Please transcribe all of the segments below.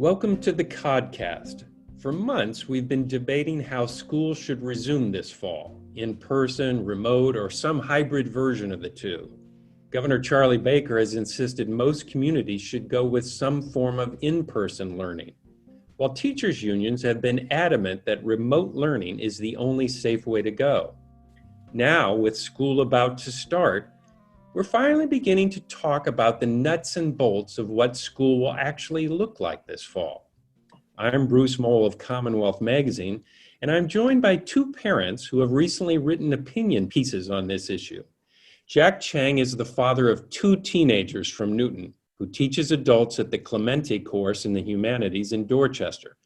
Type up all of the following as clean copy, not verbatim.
Welcome to the Codcast. For months, we've been debating how schools should resume this fall, in person, remote, or some hybrid version of the two. Governor Charlie Baker has insisted most communities should go with some form of in-person learning, while teachers' unions have been adamant that remote learning is the only safe way to go. Now, with school about to start, we're finally beginning to talk about the nuts and bolts of what school will actually look like this fall. I'm Bruce Mole of Commonwealth Magazine, and I'm joined by two parents who have recently written opinion pieces on this issue. Jack Chang is the father of two teenagers from Newton, who teaches adults at the Clemente course in the humanities in Dorchester.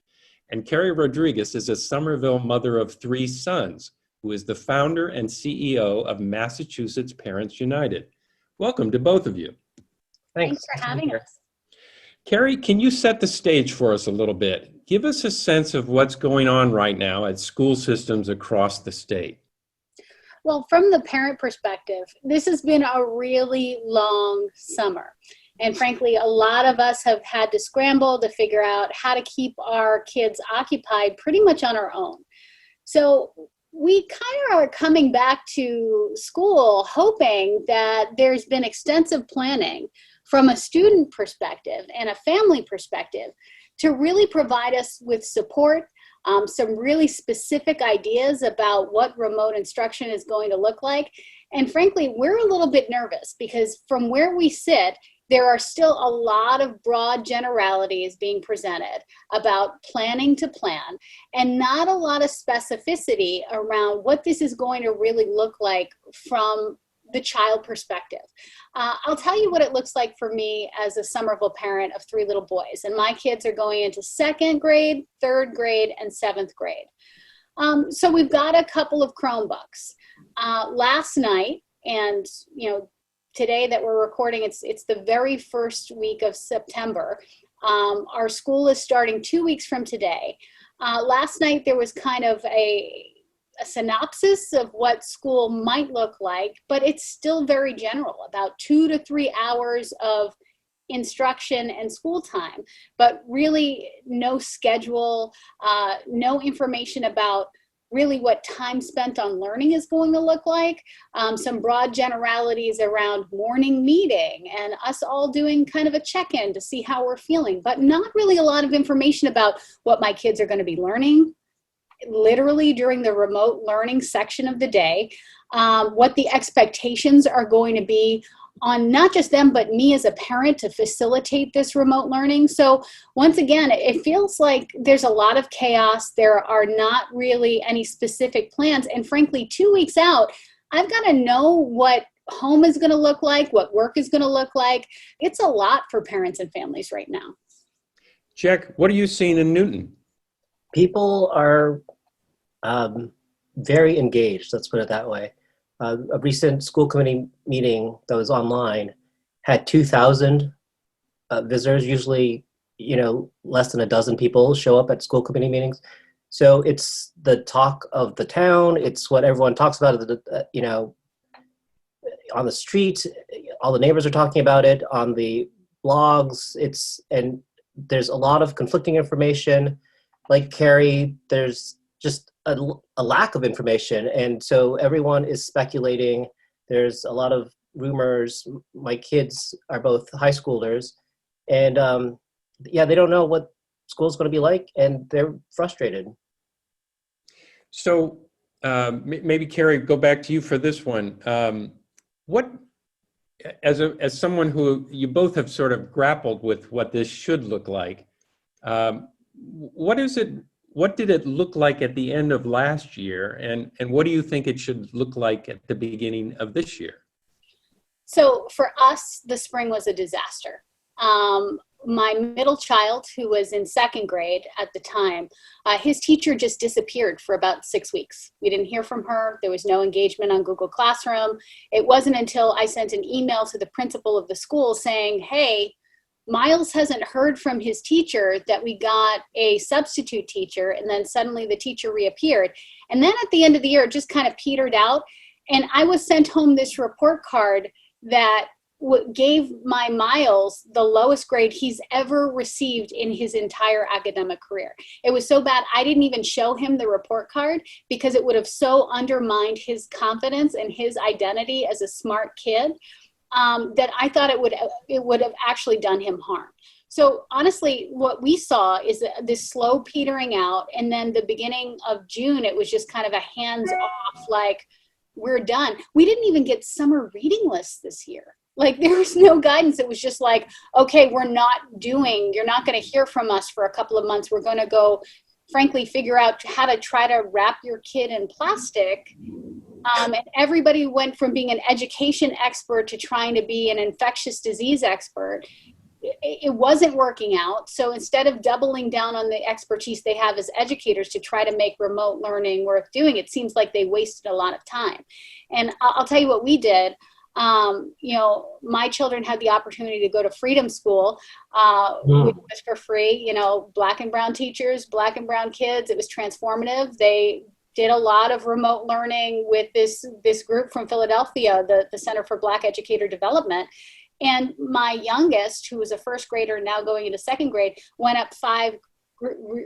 And Keri Rodrigues is a Somerville mother of three sons, who is the founder and CEO of Massachusetts Parents United. Welcome to both of you. Thanks for having us. Keri, can you set the stage for us a little bit? Give us a sense of what's going on right now at school systems across the state. Well, from the parent perspective, this has been a really long summer. And frankly, a lot of us have had to scramble to figure out how to keep our kids occupied pretty much on our own. So we kind of are coming back to school hoping that there's been extensive planning from a student perspective and a family perspective to really provide us with support, some really specific ideas about what remote instruction is going to look like. And frankly, we're a little bit nervous because from where we sit, there are still a lot of broad generalities being presented about planning to plan and not a lot of specificity around what this is going to really look like from the child perspective. I'll tell you what it looks like for me as a Somerville parent of three little boys, and my kids are going into second grade, third grade, and seventh grade. So we've got a couple of Chromebooks. Last night, and today that we're recording, it's the very first week of September. Our school is starting 2 weeks from today. Last night there was kind of a synopsis of what school might look like, but it's still very general, about 2 to 3 hours of instruction and school time, but really no schedule, no information about really what time spent on learning is going to look like, some broad generalities around morning meeting and us all doing kind of a check-in to see how we're feeling, but not really a lot of information about what my kids are going to be learning literally during the remote learning section of the day, what the expectations are going to be on not just them, but me as a parent to facilitate this remote learning. So once again, it feels like there's a lot of chaos. There are not really any specific plans. And frankly, 2 weeks out, I've got to know what home is going to look like, what work is going to look like. It's a lot for parents and families right now. Jack, what are you seeing in Newton? People are very engaged, let's put it that way. A recent school committee meeting that was online had 2,000 visitors. Usually, less than a dozen people show up at school committee meetings. So it's the talk of the town. It's what everyone talks about, on the street. All the neighbors are talking about it on the blogs. And there's a lot of conflicting information. Like Keri, there's just a lack of information. And so everyone is speculating. There's a lot of rumors. My kids are both high schoolers. And they don't know what school's going to be like, and they're frustrated. So maybe Keri, go back to you for this one. What, as someone who you both have sort of grappled with what this should look like, what did it look like at the end of last year, and what do you think it should look like at the beginning of this year? So for us, the spring was a disaster. My middle child, who was in second grade at the time, his teacher just disappeared for about 6 weeks. We didn't hear from her. There was no engagement on Google Classroom. It wasn't until I sent an email to the principal of the school saying, hey, Miles hasn't heard from his teacher that we got a substitute teacher, and then suddenly the teacher reappeared. And then at the end of the year, it just kind of petered out. And I was sent home this report card that gave my Miles the lowest grade he's ever received in his entire academic career. It was so bad, I didn't even show him the report card because it would have so undermined his confidence and his identity as a smart kid that I thought it would have actually done him harm. So honestly, what we saw is this slow petering out, and then the beginning of June, it was just kind of a hands off, like, we're done. We didn't even get summer reading lists this year. Like, there was no guidance. It was just like, okay, you're not going to hear from us for a couple of months. We're going to go, frankly, figure out how to try to wrap your kid in plastic. And everybody went from being an education expert to trying to be an infectious disease expert. It wasn't working out. So instead of doubling down on the expertise they have as educators to try to make remote learning worth doing, it seems like they wasted a lot of time. And I'll tell you what we did. My children had the opportunity to go to Freedom School, which was for free, Black and brown teachers, Black and brown kids. It was transformative. They did a lot of remote learning with this group from Philadelphia, the Center for Black Educator Development. And my youngest, who was a first grader now going into second grade, went up 5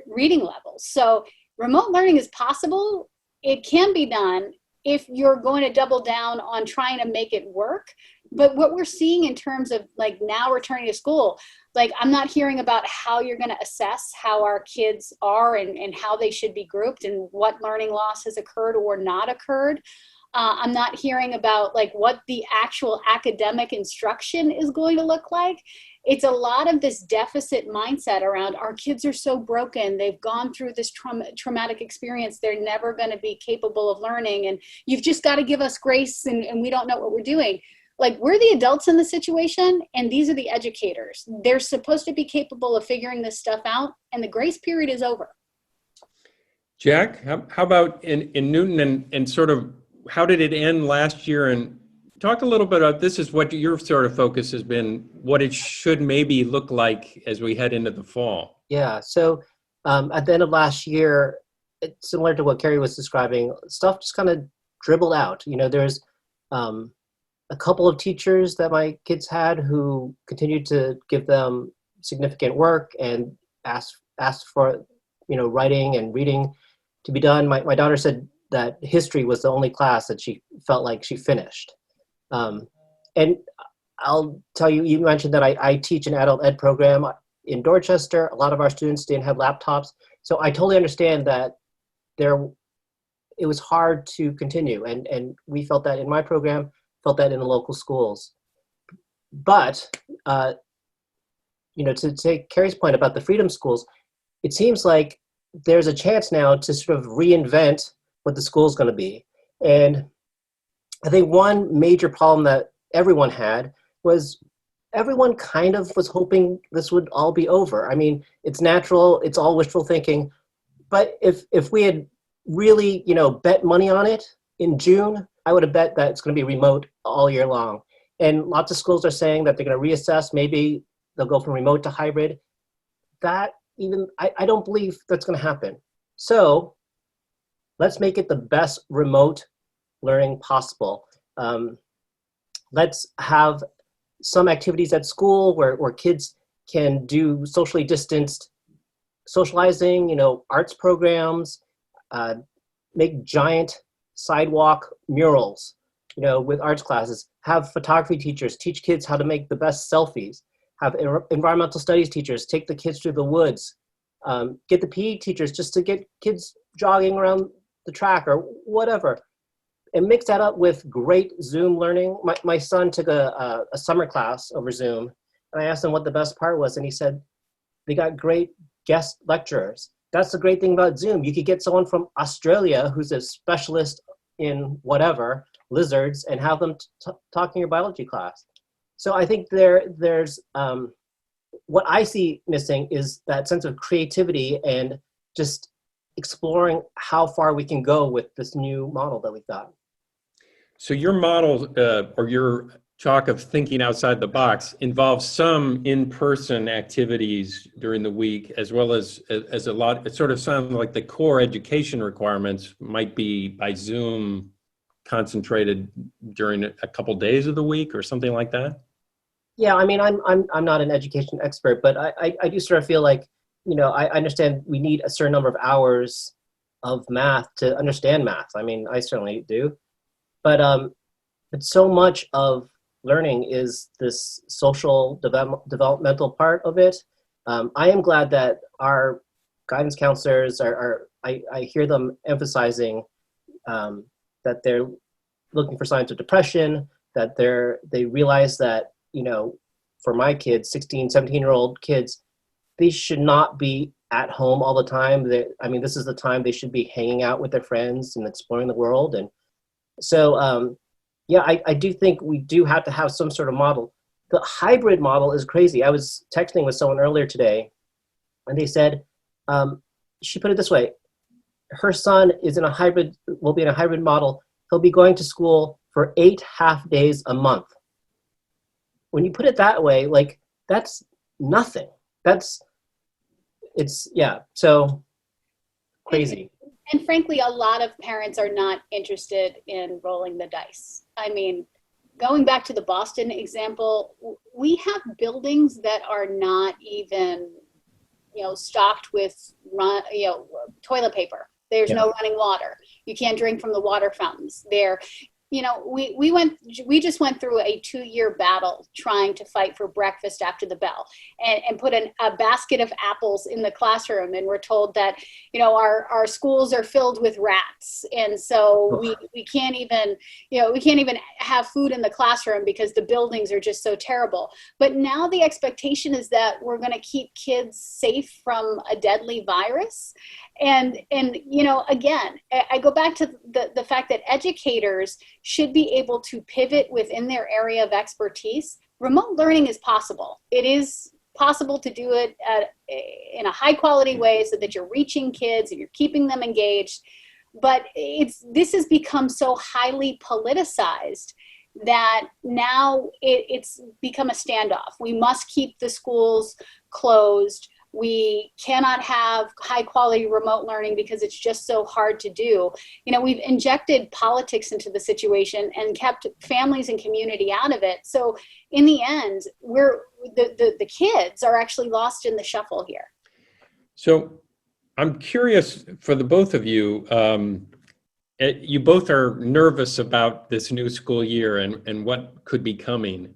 reading levels. So remote learning is possible. It can be done if you're going to double down on trying to make it work. But what we're seeing in terms of like now returning to school, like I'm not hearing about how you're going to assess how our kids are and how they should be grouped and what learning loss has occurred or not occurred. I'm not hearing about like what the actual academic instruction is going to look like. It's a lot of this deficit mindset around our kids are so broken. They've gone through this traumatic experience. They're never going to be capable of learning. And you've just got to give us grace and we don't know what we're doing. Like, we're the adults in the situation and these are the educators. They're supposed to be capable of figuring this stuff out and the grace period is over. Jack, how about in Newton and sort of how did it end last year? And talk a little bit about, this is what your sort of focus has been, what it should maybe look like as we head into the fall. Yeah, so at the end of last year, it's similar to what Keri was describing, stuff just kind of dribbled out. There's a couple of teachers that my kids had who continued to give them significant work and asked for, writing and reading to be done. My daughter said that history was the only class that she felt like she finished. And I'll tell you, you mentioned that I teach an adult ed program in Dorchester. A lot of our students didn't have laptops. So I totally understand that it was hard to continue. And we felt that in my program, felt that in the local schools. But, to take Keri's point about the freedom schools, it seems like there's a chance now to sort of reinvent what the school is going to be. And I think one major problem that everyone had was everyone kind of was hoping this would all be over. I mean, it's natural, it's all wishful thinking, but if we had really, bet money on it in June, I would have bet that it's going to be remote all year long. And lots of schools are saying that they're going to reassess, maybe they'll go from remote to hybrid. I don't believe that's going to happen. So let's make it the best remote learning possible. Let's have some activities at school where kids can do socially distanced socializing, arts programs, make giant sidewalk murals, with arts classes, have photography teachers teach kids how to make the best selfies, have environmental studies teachers take the kids through the woods, get the PE teachers just to get kids jogging around the track or whatever, and mix that up with great Zoom learning. My son took a summer class over Zoom, and I asked him what the best part was, and he said, they got great guest lecturers. That's the great thing about Zoom. You could get someone from Australia who's a specialist in whatever, lizards, and have them talk in your biology class. So I think there's what I see missing is that sense of creativity and just exploring how far we can go with this new model that we've got. So your model or your talk of thinking outside the box involves some in-person activities during the week, as well as a lot. It sort of sounds like the core education requirements might be by Zoom concentrated during a couple days of the week or something like that. Yeah, I mean, I'm not an education expert, but I do sort of feel like, I understand we need a certain number of hours of math to understand math. I mean, I certainly do, but so much of learning is this social developmental part of it. I am glad that our guidance counselors I hear them emphasizing that they're looking for signs of depression, that they realize that, for my kids, 16, 17-year-old kids, they should not be at home all the time. This is the time they should be hanging out with their friends and exploring the world. And so, yeah, I do think we do have to have some sort of model. The hybrid model is crazy. I was texting with someone earlier today, and they said, she put it this way: her son will be in a hybrid model. He'll be going to school for 8 half days a month. When you put it that way, like, that's nothing. So crazy. And frankly, a lot of parents are not interested in rolling the dice. I mean, going back to the Boston example, we have buildings that are not even, stocked with toilet paper. There's no running water. You can't drink from the water fountains. We just went through a 2-year battle trying to fight for breakfast after the bell, and put a basket of apples in the classroom, and we're told that our schools are filled with rats, and so we can't even have food in the classroom because the buildings are just so terrible. But now the expectation is that we're going to keep kids safe from a deadly virus. And again, I go back to the fact that educators should be able to pivot within their area of expertise. Remote learning is possible. It is possible to do it in a high quality way so that you're reaching kids and you're keeping them engaged. But this has become so highly politicized that now it's become a standoff. We must keep the schools closed. We cannot have high quality remote learning because it's just so hard to do. We've injected politics into the situation and kept families and community out of it. So in the end, the kids are actually lost in the shuffle here. So I'm curious for the both of you. You both are nervous about this new school year and what could be coming.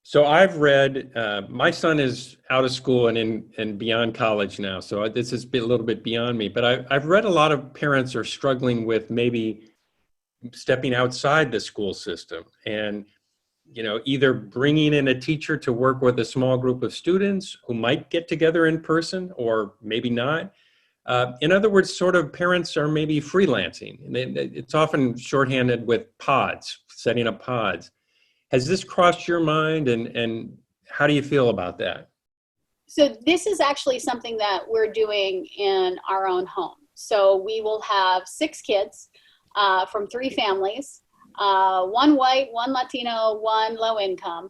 So I've read, my son is out of school and beyond college now, so this is a little bit beyond me, but I've read a lot of parents are struggling with maybe stepping outside the school system and, either bringing in a teacher to work with a small group of students who might get together in person or maybe not. In other words, sort of parents are maybe freelancing. It's often shorthanded with pods, setting up pods. Has this crossed your mind, and how do you feel about that? So this is actually something that we're doing in our own home. So we will have 6 kids from 3 families, 1 white, 1 Latino, 1 low income,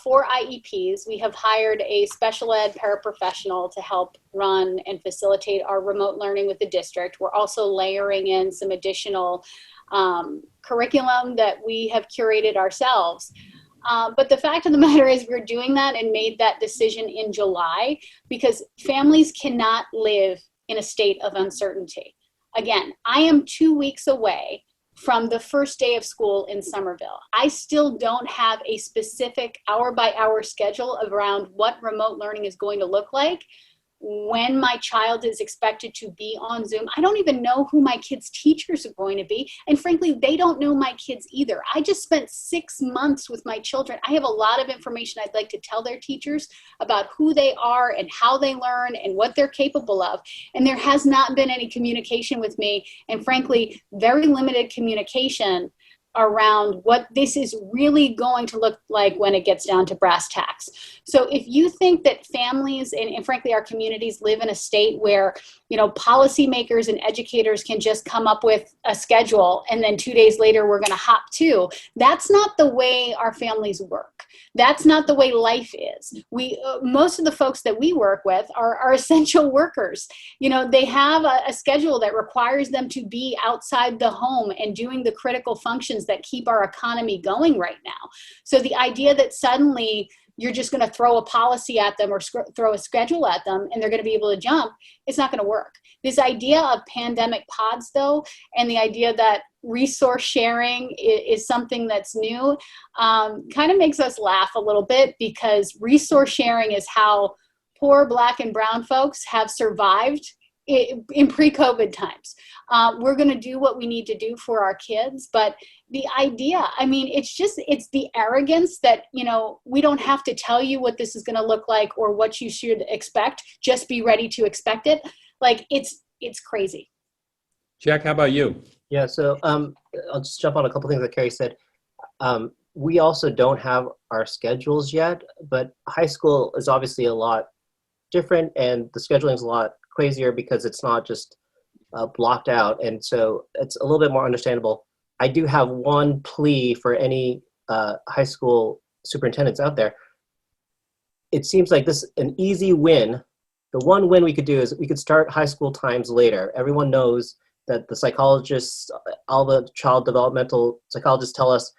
4 IEPs. We have hired a special ed paraprofessional to help run and facilitate our remote learning with the district. We're also layering in some additional curriculum that we have curated ourselves. But the fact of the matter is we're doing that and made that decision in July because families cannot live in a state of uncertainty. Again, I am 2 weeks away from the first day of school in Somerville. I still don't have a specific hour-by-hour schedule around what remote learning is going to look like. When my child is expected to be on Zoom, I don't even know who my kids' teachers are going to be. And frankly, they don't know my kids either. I just spent 6 months with my children. I have a lot of information I'd like to tell their teachers about who they are and how they learn and what they're capable of. And there has not been any communication with me, and frankly, very limited communication around what this is really going to look like when it gets down to brass tacks. So if you think that families and frankly our communities live in a state where policymakers and educators can just come up with a schedule and then 2 days later we're going to hop to, that's not the way our families work. That's not the way life is. Most of the folks that we work with are essential workers. They have a schedule that requires them to be outside the home and doing the critical functions things that keep our economy going right now. So the idea that suddenly you're just going to throw a policy at them or throw a schedule at them and they're going to be able to jump, it's not going to work. This idea of pandemic pods, though, and the idea that resource sharing is something that's new, kind of makes us laugh a little bit, because resource sharing is how poor Black and brown folks have survived in pre-COVID times. We're going to do what we need to do for our kids, but the idea, I mean, it's the arrogance that, we don't have to tell you what this is going to look like or what you should expect. Just be ready to expect it. Like, it's crazy. Jack, how about you? Yeah, so I'll just jump on a couple things that Keri said. We also don't have our schedules yet, but high school is obviously a lot different, and the scheduling is a lot crazier because it's not just blocked out, and so it's a little bit more understandable. I do have one plea for any high school superintendents out there. It seems like this an easy win. The one win we could do is we could start high school times later. Everyone knows that the psychologists, all the child developmental psychologists tell us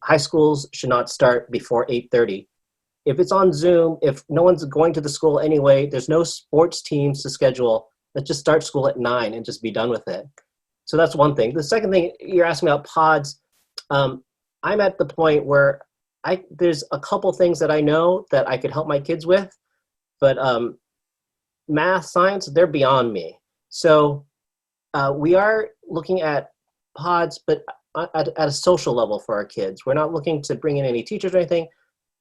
high schools should not start before 8:30. If it's on Zoom, if no one's going to the school anyway, there's no sports teams to schedule, let's just start school at 9 and just be done with it. So that's one thing. The second thing, you're asking about pods. I'm at the point where there's a couple things that I know that I could help my kids with, but math, science, they're beyond me. So we are looking at pods, but at a social level for our kids. We're not looking to bring in any teachers or anything,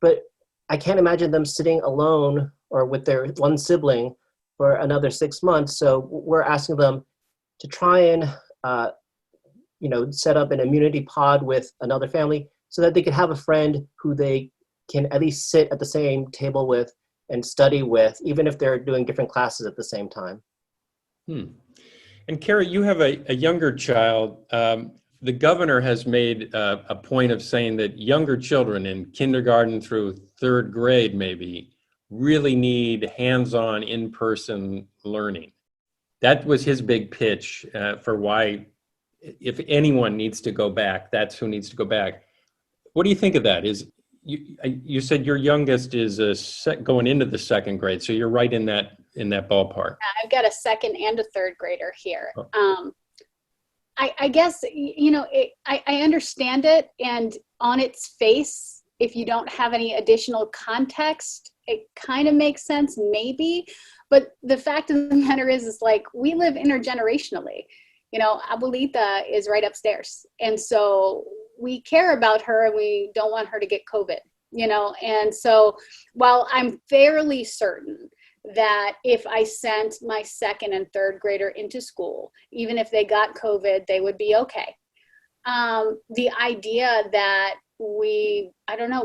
but I can't imagine them sitting alone or with their one sibling for another 6 months. So we're asking them to try and, set up an immunity pod with another family so that they could have a friend who they can at least sit at the same table with and study with, even if they're doing different classes at the same time. And Keri, you have a younger child. The governor has made a point of saying that younger children in kindergarten through third grade maybe really need hands-on in-person learning. That was his big pitch for why, if anyone needs to go back, that's who needs to go back. What do you think of that? You said your youngest is going into the second grade, so you're right in that ballpark. I've got a second and a third grader here. I guess, I understand it, and on its face, if you don't have any additional context, it kind of makes sense, maybe. But the fact of the matter is like, we live intergenerationally. Abuelita is right upstairs. And so we care about her and we don't want her to get COVID, And so while I'm fairly certain that if I sent my second and third grader into school, even if they got COVID, they would be okay. The idea that we,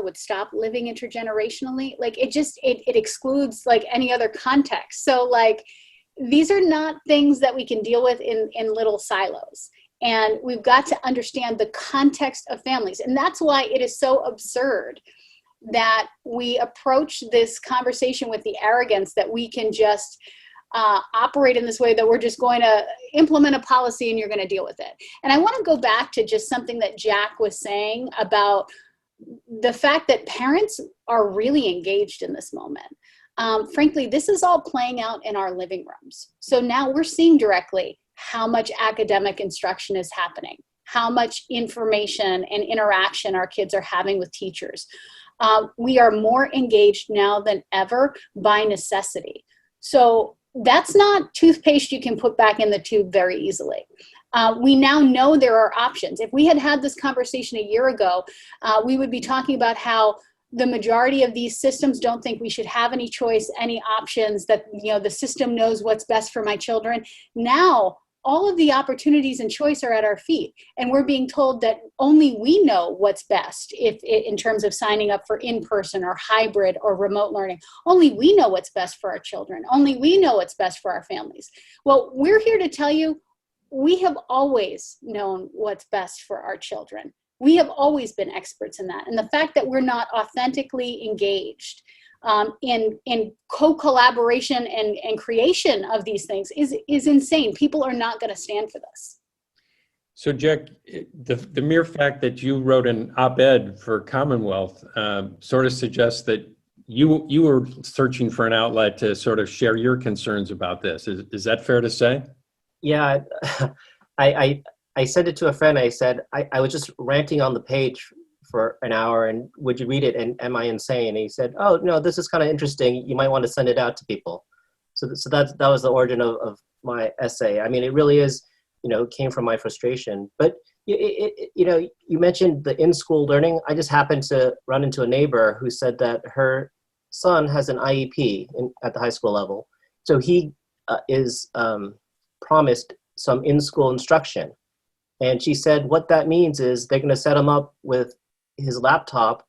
would stop living intergenerationally, like it excludes like any other context. So like, these are not things that we can deal with in little silos. And we've got to understand the context of families. And that's why it is so absurd that we approach this conversation with the arrogance that we can just operate in this way, that we're just going to implement a policy and you're going to deal with it. And I want to go back to just something that Jack was saying about the fact that parents are really engaged in this moment. Frankly, this is all playing out in our living rooms. So now we're seeing directly how much academic instruction is happening, how much information and interaction our kids are having with teachers. We are more engaged now than ever by necessity. So that's not toothpaste you can put back in the tube very easily. We now know there are options. If we had had this conversation a year ago, we would be talking about how the majority of these systems don't think we should have any choice, any options, that the system knows what's best for my children. Now, all of the opportunities and choice are at our feet. And we're being told that only we know what's best in terms of signing up for in-person or hybrid or remote learning. Only we know what's best for our children. Only we know what's best for our families. Well, we're here to tell you, we have always known what's best for our children. We have always been experts in that. And the fact that we're not authentically engaged in co-collaboration and creation of these things is insane. People are not going to stand for this. So, Jack, the mere fact that you wrote an op-ed for Commonwealth sort of suggests that you were searching for an outlet to sort of share your concerns about this. Is that fair to say? Yeah, I sent it to a friend. I said I was just ranting on the page for an hour, and would you read it? And am I insane? And he said, "Oh no, this is kind of interesting. You might want to send it out to people." So that was the origin of my essay. I mean, it really is, it came from my frustration. But you mentioned the in-school learning. I just happened to run into a neighbor who said that her son has an IEP at the high school level, so he is promised some in-school instruction. And she said what that means is they're going to set him up with his laptop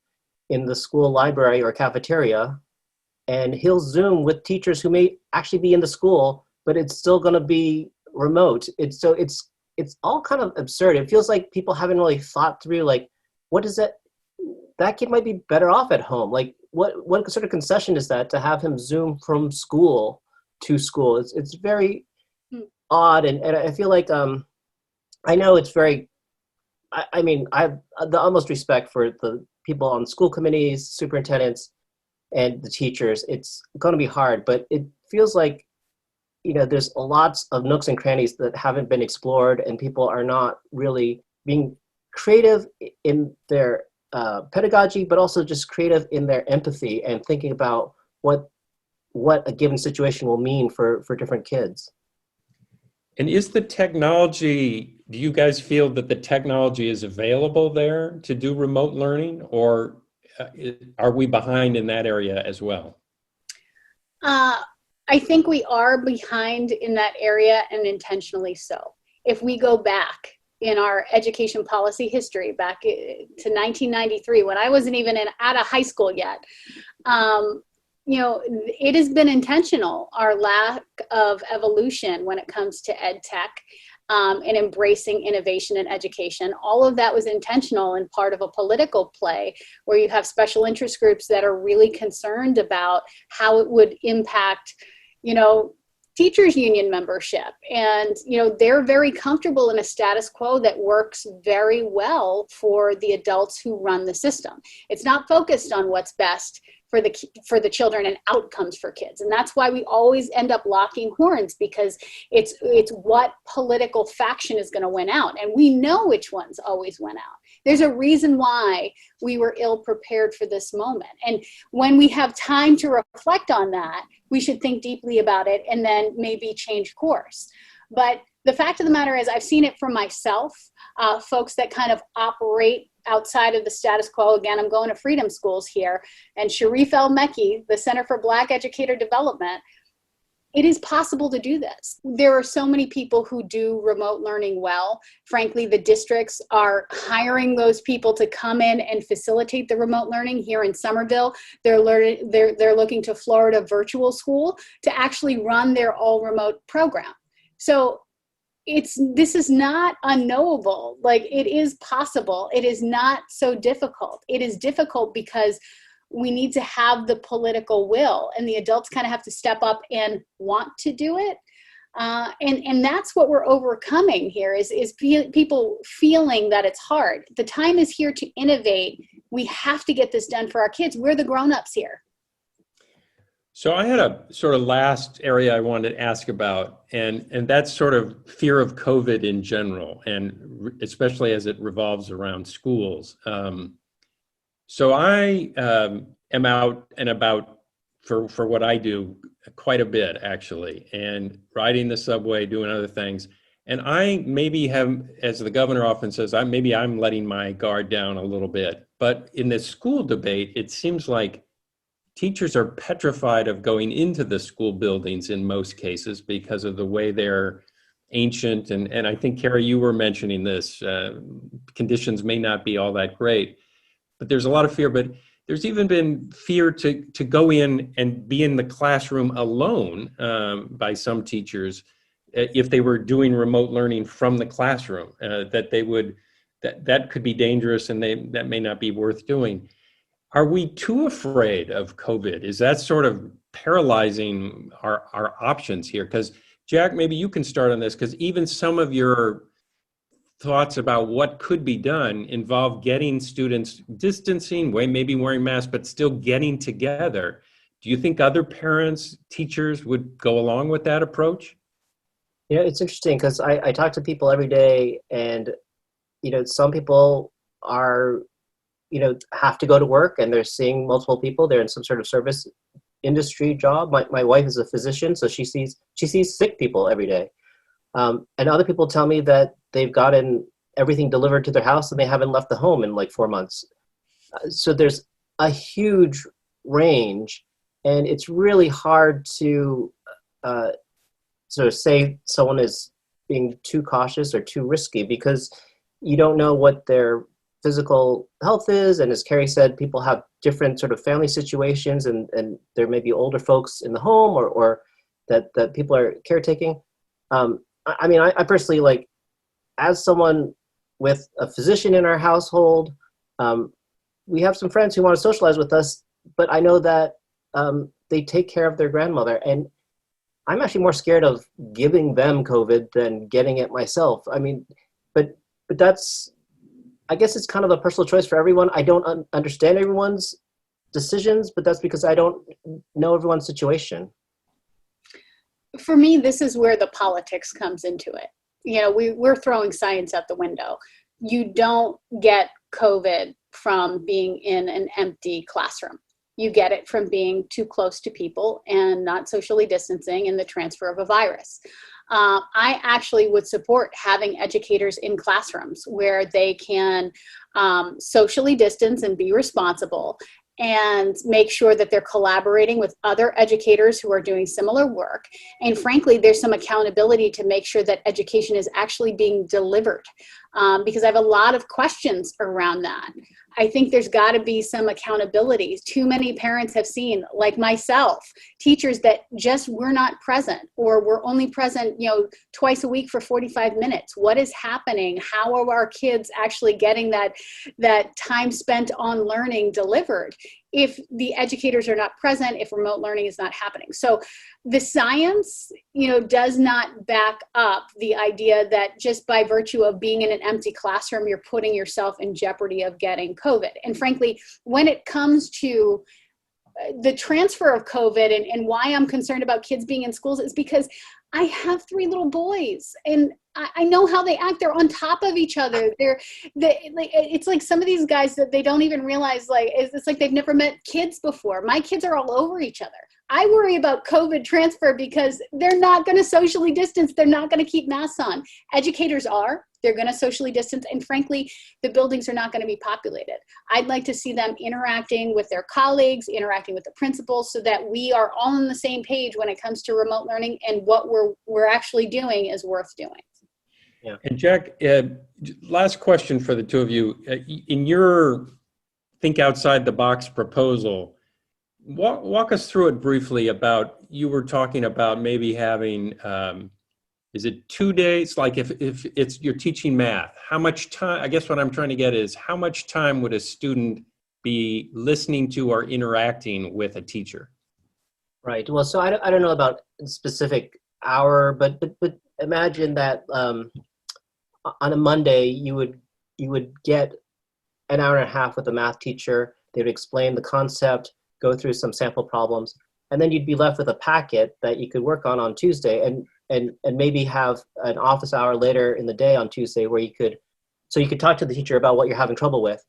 in the school library or cafeteria, and he'll Zoom with teachers who may actually be in the school, but it's still going to be remote. It's all kind of absurd. It feels like people haven't really thought through, like, what is that? That kid might be better off at home. Like, what sort of concession is that to have him Zoom from school to school? It's very odd, and I feel like I know it's very. I mean, I have the utmost respect for the people on school committees, superintendents, and the teachers. It's going to be hard, but it feels like there's lots of nooks and crannies that haven't been explored, and people are not really being creative in their pedagogy, but also just creative in their empathy and thinking about what a given situation will mean for different kids. And is the technology, do you guys feel that the technology is available there to do remote learning, or are we behind in that area as well? I think we are behind in that area, and intentionally so. If we go back in our education policy history back to 1993, when I wasn't even out of high school yet, it has been intentional, our lack of evolution when it comes to ed tech and embracing innovation in education. All of that was intentional and part of a political play where you have special interest groups that are really concerned about how it would impact, teachers union membership. And, they're very comfortable in a status quo that works very well for the adults who run the system. It's not focused on what's best for the children and outcomes for kids. And that's why we always end up locking horns, because it's what political faction is going to win out. And we know which ones always win out. There's a reason why we were ill prepared for this moment. And when we have time to reflect on that, we should think deeply about it and then maybe change course. But the fact of the matter is, I've seen it for myself, folks that kind of operate outside of the status quo. Again, I'm going to Freedom Schools here, and Sharif El-Mekki, the Center for Black Educator Development, it is possible to do this. There are so many people who do remote learning well. Frankly, the districts are hiring those people to come in and facilitate the remote learning. Here in Somerville, they're looking to Florida Virtual School to actually run their all remote program. So this is not unknowable. Like, it is possible. It is not so difficult. It is difficult because we need to have the political will, and the adults kind of have to step up and want to do it. And that's what we're overcoming here is people feeling that it's hard. The time is here to innovate. We have to get this done for our kids. We're the grown-ups here. So I had a sort of last area I wanted to ask about, and that's sort of fear of COVID in general, and especially as it revolves around schools. So I am out and about for what I do quite a bit, actually, and riding the subway, doing other things. And I maybe have, as the governor often says, I'm letting my guard down a little bit. But in this school debate, it seems like teachers are petrified of going into the school buildings in most cases because of the way they're ancient. And I think, Keri, you were mentioning this. Conditions may not be all that great, but there's a lot of fear. But there's even been fear to go in and be in the classroom alone by some teachers if they were doing remote learning from the classroom, that could be dangerous and that may not be worth doing. Are we too afraid of COVID? Is that sort of paralyzing our options here? Because Jack, maybe you can start on this, because even some of your thoughts about what could be done involve getting students distancing, maybe wearing masks, but still getting together. Do you think other parents, teachers would go along with that approach? It's interesting because I talk to people every day, and some people are have to go to work and they're seeing multiple people. They're in some sort of service industry job. My wife is a physician, so she sees sick people every day. And other people tell me that they've gotten everything delivered to their house and they haven't left the home in like 4 months. So there's a huge range, and it's really hard to sort of say someone is being too cautious or too risky, because you don't know what their physical health is. And as Keri said, people have different sort of family situations, and there may be older folks in the home or that people are caretaking. I personally, like, as someone with a physician in our household, we have some friends who want to socialize with us, but I know that they take care of their grandmother, and I'm actually more scared of giving them COVID than getting it myself. But that's, I guess it's kind of a personal choice for everyone. I don't understand everyone's decisions, but that's because I don't know everyone's situation. For me, this is where the politics comes into it. We're throwing science out the window. You don't get COVID from being in an empty classroom. You get it from being too close to people and not socially distancing and the transfer of a virus. I actually would support having educators in classrooms where they can socially distance and be responsible, and make sure that they're collaborating with other educators who are doing similar work. And frankly, there's some accountability to make sure that education is actually being delivered, because I have a lot of questions around that. I think there's got to be some accountability. Too many parents have seen, like myself, teachers that just were not present, or were only present, twice a week for 45 minutes. What is happening? How are our kids actually getting that time spent on learning delivered if the educators are not present, if remote learning is not happening? So the science, does not back up the idea that just by virtue of being in an empty classroom, you're putting yourself in jeopardy of getting COVID. And frankly, when it comes to the transfer of COVID and why I'm concerned about kids being in schools, is because I have 3 little boys, and I know how they act. They're on top of each other. It's like some of these guys that they don't even realize, it's like they've never met kids before. My kids are all over each other. I worry about COVID transfer because they're not going to socially distance. They're not going to keep masks on. Educators are. They're going to socially distance. And frankly, the buildings are not going to be populated. I'd like to see them interacting with their colleagues, interacting with the principals, so that we are all on the same page when it comes to remote learning, and what we're actually doing is worth doing. Yeah. And Jack, last question for the two of you. In your think outside the box proposal, walk us through it briefly. About, you were talking about maybe having, is it 2 days? Like if it's, you're teaching math, how much time, I guess what I'm trying to get is, how much time would a student be listening to or interacting with a teacher? Right. Well, so I don't know about a specific hour, but imagine that on a Monday you would get an hour and a half with a math teacher. They would explain the concept, go through some sample problems, and then you'd be left with a packet that you could work on Tuesday, and maybe have an office hour later in the day on Tuesday where you could talk to the teacher about what you're having trouble with.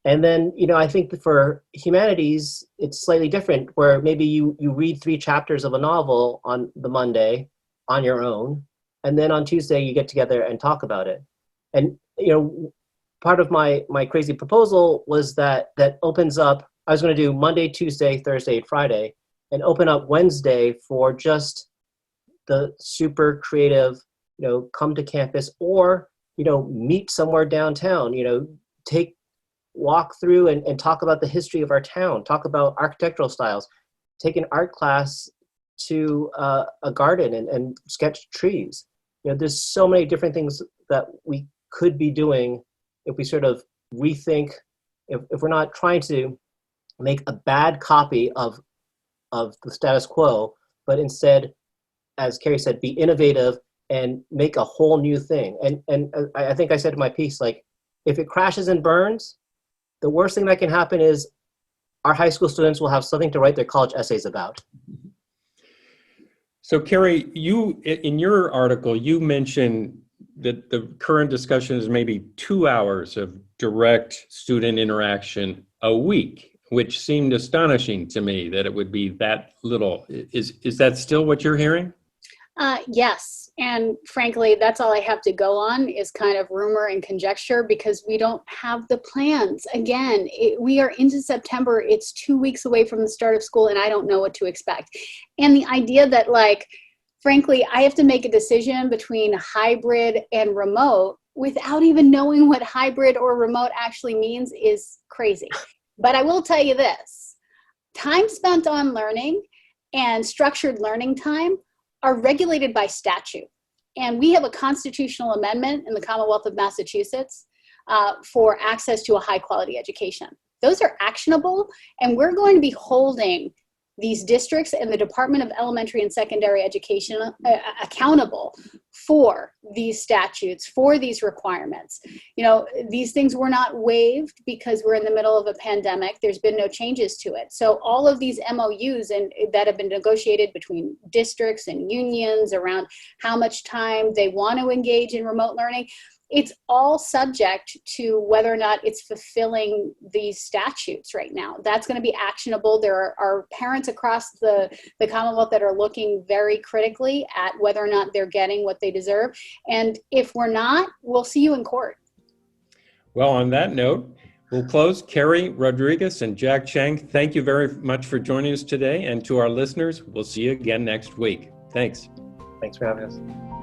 And then, I think that for humanities, it's slightly different, where maybe you read 3 chapters of a novel on the Monday on your own, and then on Tuesday you get together and talk about it. And, part of my crazy proposal was that opens up, I was going to do Monday, Tuesday, Thursday, and Friday, and open up Wednesday for just the super creative, come to campus, or, meet somewhere downtown, walk through and talk about the history of our town, talk about architectural styles, take an art class to a garden and sketch trees. There's so many different things that we could be doing if we sort of rethink, if we're not trying to make a bad copy of the status quo, but instead, as Keri said, be innovative and make a whole new thing. And I think I said in my piece, like, if it crashes and burns, the worst thing that can happen is our high school students will have something to write their college essays about. So Keri, you, in your article, you mentioned that the current discussion is maybe 2 hours of direct student interaction a week, which seemed astonishing to me that it would be that little. Is that still what you're hearing? Yes. And frankly, that's all I have to go on is kind of rumor and conjecture because we don't have the plans. Again, we are into September. It's 2 weeks away from the start of school and I don't know what to expect. And the idea that, like, frankly, I have to make a decision between hybrid and remote without even knowing what hybrid or remote actually means is crazy. But I will tell you this, time spent on learning and structured learning time are regulated by statute. And we have a constitutional amendment in the Commonwealth of Massachusetts for access to a high quality education. Those are actionable, and we're going to be holding these districts and the Department of Elementary and Secondary Education accountable for these statutes, for these requirements. You know, these things were not waived because we're in the middle of a pandemic. There's been no changes to it. So all of these MOUs that have been negotiated between districts and unions around how much time they want to engage in remote learning, it's all subject to whether or not it's fulfilling these statutes right now. That's going to be actionable. There are parents across the Commonwealth that are looking very critically at whether or not they're getting what they deserve. And if we're not, we'll see you in court. Well, on that note, we'll close. Keri Rodrigues and Jack Chang, thank you very much for joining us today. And to our listeners, we'll see you again next week. Thanks. Thanks for having us.